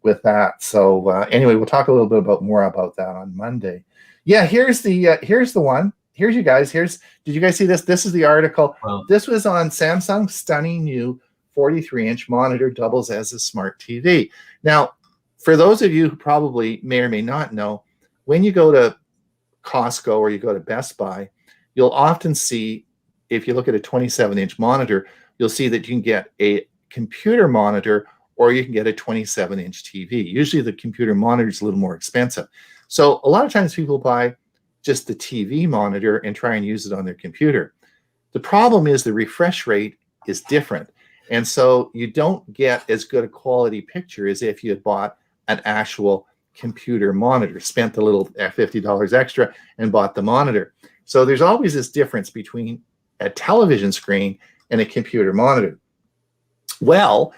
with that. So anyway, we'll talk a little bit more about that on Monday. Yeah, here's the one. Here's you guys. Did you guys see this? This is the article. Wow. This was on Samsung's stunning new 43-inch monitor doubles as a smart TV. Now, for those of you who probably may or may not know, when you go to Costco or you go to Best Buy, you'll often see, if you look at a 27-inch monitor, you'll see that you can get a computer monitor or you can get a 27-inch TV. Usually the computer monitor is a little more expensive. So a lot of times people buy just the TV monitor and try and use it on their computer. The problem is the refresh rate is different. And so you don't get as good a quality picture as if you had bought an actual computer monitor, spent the little $50 extra and bought the monitor. So there's always this difference between a television screen and a computer monitor. Well,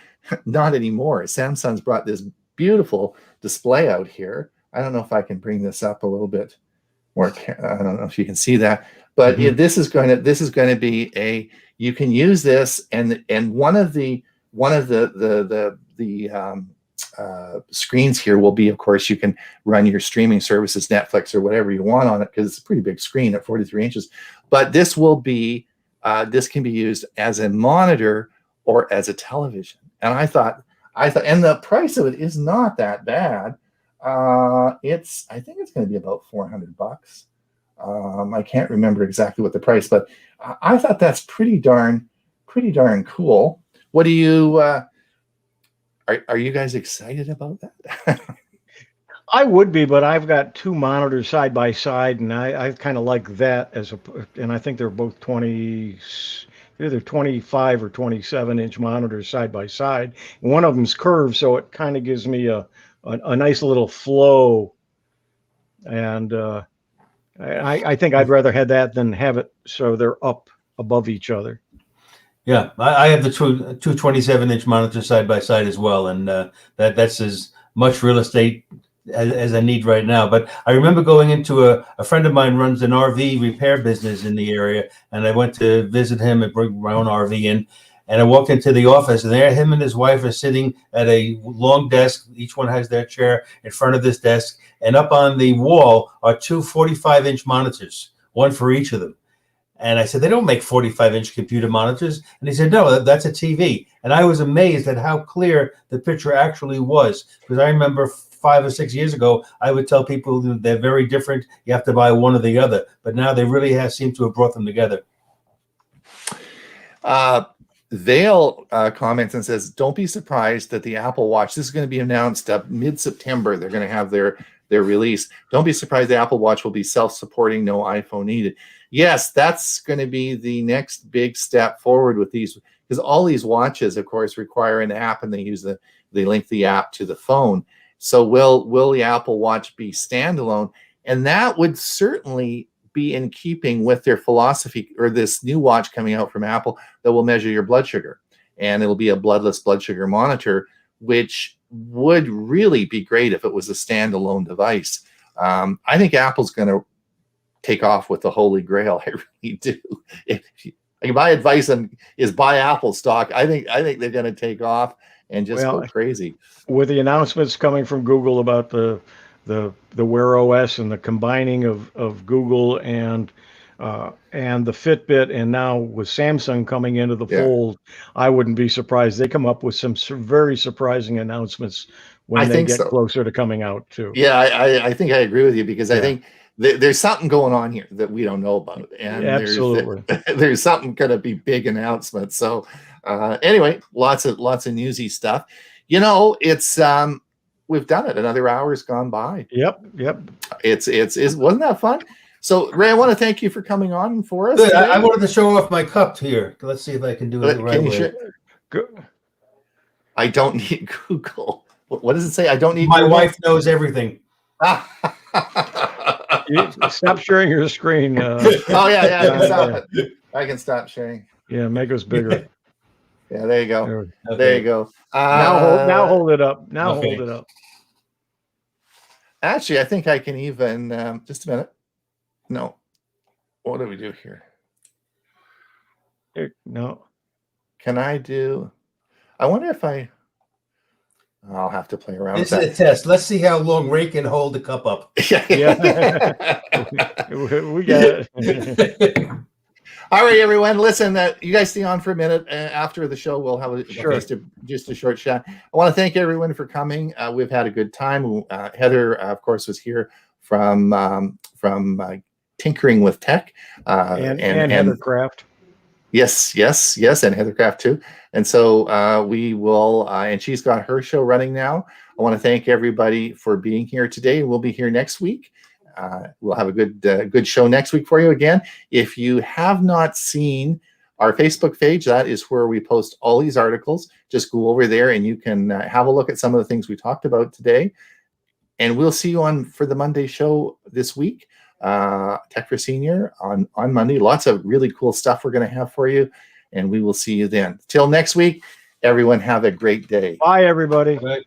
not anymore. Samsung's brought this beautiful display out here. I don't know if I can bring this up a little bit more. I don't know if you can see that, but this is going to be you can use this, and one of the screens here will be, of course, you can run your streaming services, Netflix or whatever you want on it, because it's a pretty big screen at 43 inches. But this will be this can be used as a monitor or as a television. And I thought, and the price of it is not that bad. I think it's going to be about $400. I can't remember exactly what the price, but I thought that's pretty darn cool. What do you? Are you guys excited about that? I would be, but I've got two monitors side by side, and I kind of like that and I think they're both either 25 or 27-inch monitors side by side. One of them's curved, so it kind of gives me a nice little flow, and I think I'd rather have that than have it so they're up above each other. Yeah, I have the two 27-inch monitors side by side as well, and that's as much real estate as I need right now. But I remember going into a friend of mine runs an RV repair business in the area, and I went to visit him and bring my own RV in. And I walked into the office, and there him and his wife are sitting at a long desk. Each one has their chair in front of this desk. And up on the wall are two 45-inch monitors, one for each of them. And I said, they don't make 45-inch computer monitors. And he said, no, that's a TV. And I was amazed at how clear the picture actually was. Because I remember 5 or 6 years ago, I would tell people they're very different. You have to buy one or the other. But now they really seem to have brought them together. Vale comments and says, don't be surprised that the Apple Watch, this is going to be announced mid-September. They're going to have their release. Don't be surprised the Apple Watch will be self-supporting, no iPhone needed. Yes, that's going to be the next big step forward with these, because all these watches, of course, require an app, and they link the app to the phone. So will the Apple Watch be standalone? And that would certainly be in keeping with their philosophy, or this new watch coming out from Apple that will measure your blood sugar, and it'll be a bloodless blood sugar monitor, which would really be great if it was a standalone device. I think Apple's going to take off with the Holy Grail. I really do. My advice is buy Apple stock. I think they're going to take off and just go crazy. With the announcements coming from Google about the Wear OS and the combining of Google and the Fitbit, and now with Samsung coming into the fold, I wouldn't be surprised they come up with some very surprising announcements when they get closer to coming out too. Yeah, I think I agree with you, because I think there's something going on here that we don't know about, and absolutely there's something going to be big announcement. So anyway, lots of newsy stuff. You know, it's we've done it. Another hour's gone by. Yep. It's wasn't that fun? So Ray, I want to thank you for coming on for us. I wanted to show off my cup here. Let's see if I can do it the right way. I don't need Google. What does it say? I don't need. My wife knows everything. Stop sharing your screen. Oh yeah. I can stop sharing. Yeah, make us bigger. Yeah, there you go. There you go. Now hold it up. Hold it up. Actually, I think I can even. Just a minute. No. What do we do here? No. Can I do? I wonder if I'll have to play around. This is a test. Let's see how long Ray can hold the cup up. Yeah. We got it. All right, everyone. Listen, you guys stay on for a minute. After the show, we'll have just a short chat. I want to thank everyone for coming. We've had a good time. Heather, of course, was here from Tinkering with Tech, and Heather Kraft. Yes, and Heather Kraft too. And so we will, and she's got her show running now. I want to thank everybody for being here today. We'll be here next week. We'll have a good show next week for you again. If you have not seen our Facebook page, that is where we post all these articles. Just go over there and you can have a look at some of the things we talked about today. And we'll see you for the Monday show this week. Tech for Senior on Monday. Lots of really cool stuff we're going to have for you, and we will see you then. Till next week, everyone have a great day. Bye, everybody. Bye.